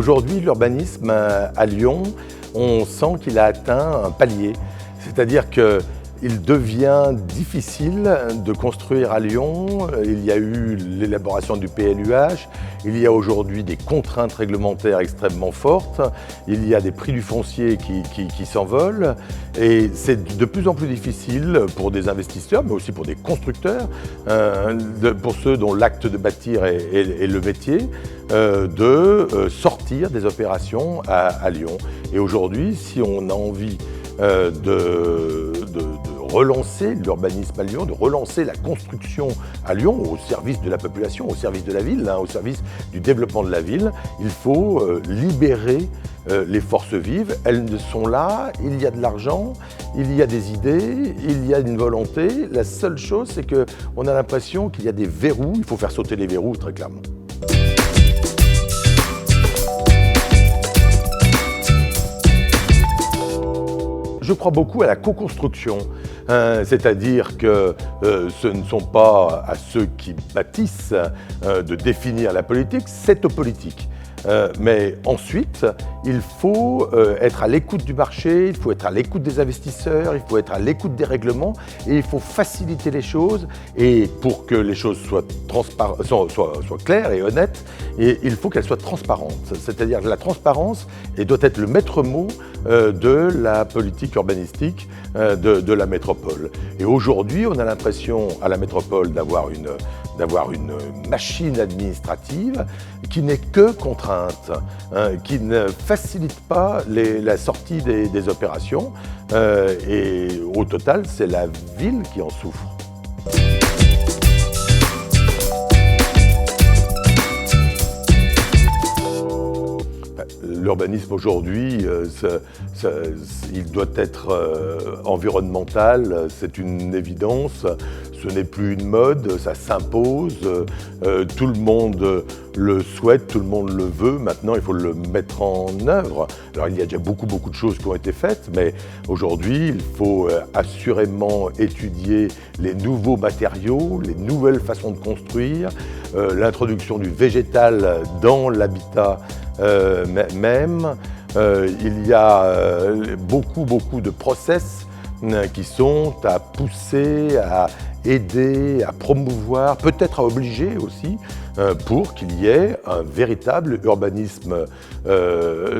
Aujourd'hui, l'urbanisme à Lyon, on sent qu'il a atteint un palier. C'est-à-dire qu'il devient difficile de construire à Lyon. Il y a eu l'élaboration du PLUH, il y a aujourd'hui des contraintes réglementaires extrêmement fortes, il y a des prix du foncier qui s'envolent et c'est de plus en plus difficile pour des investisseurs, mais aussi pour des constructeurs, pour ceux dont l'acte de bâtir est le métier, de sortir des opérations à Lyon. Et aujourd'hui, si on a envie de relancer l'urbanisme à Lyon, de relancer la construction à Lyon au service de la population, au service de la ville, au service du développement de la ville, il faut libérer les forces vives. Elles sont là, il y a de l'argent, il y a des idées, il y a une volonté. La seule chose, c'est qu'on a l'impression qu'il y a des verrous, il faut faire sauter les verrous très clairement. Je crois beaucoup à la co-construction, c'est-à-dire que ce ne sont pas à ceux qui bâtissent de définir la politique, c'est aux politiques. Mais ensuite, il faut être à l'écoute du marché, il faut être à l'écoute des investisseurs, il faut être à l'écoute des règlements et il faut faciliter les choses. Et pour que les choses soient claires et honnêtes, il faut qu'elles soient transparentes. C'est-à-dire que la transparence doit être le maître mot de la politique urbanistique de la métropole. Et aujourd'hui, on a l'impression à la métropole d'avoir une machine administrative qui n'est que contrainte, qui ne facilite pas la sortie des opérations. Et au total, c'est la ville qui en souffre. L'urbanisme aujourd'hui, il doit être environnemental, c'est une évidence, ce n'est plus une mode, ça s'impose, tout le monde le souhaite, tout le monde le veut, maintenant il faut le mettre en œuvre. Alors il y a déjà beaucoup de choses qui ont été faites, mais aujourd'hui il faut assurément étudier les nouveaux matériaux, les nouvelles façons de construire, l'introduction du végétal dans l'habitat même. Il y a beaucoup de process qui sont à pousser, à aider, à promouvoir, peut-être à obliger aussi, pour qu'il y ait un véritable urbanisme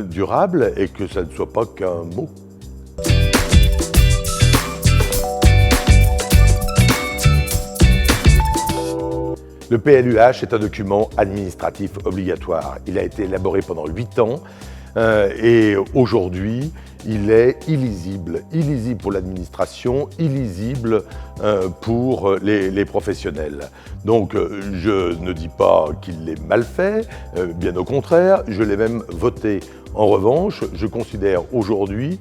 durable et que ça ne soit pas qu'un mot. Le PLUH est un document administratif obligatoire. Il a été élaboré pendant 8 ans et aujourd'hui, il est illisible pour l'administration, illisible pour les professionnels. Donc je ne dis pas qu'il est mal fait, bien au contraire, je l'ai même voté. En revanche, je considère aujourd'hui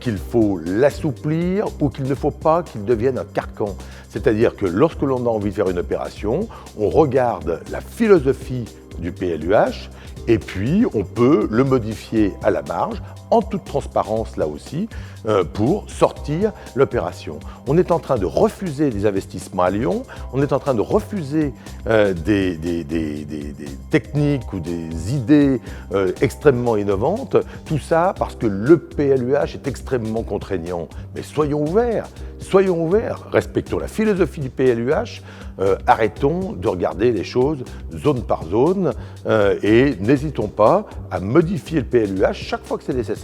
qu'il faut l'assouplir ou qu'il ne faut pas qu'il devienne un carcan. C'est-à-dire que lorsque l'on a envie de faire une opération, on regarde la philosophie du PLUH et puis on peut le modifier à la marge, en toute transparence là aussi, pour sortir l'opération. On est en train de refuser des investissements à Lyon, on est en train de refuser des techniques ou des idées extrêmement innovantes, tout ça parce que le PLUH est extrêmement contraignant. Mais soyons ouverts, respectons la philosophie du PLUH, arrêtons de regarder les choses zone par zone et n'hésitons pas à modifier le PLUH chaque fois que c'est nécessaire.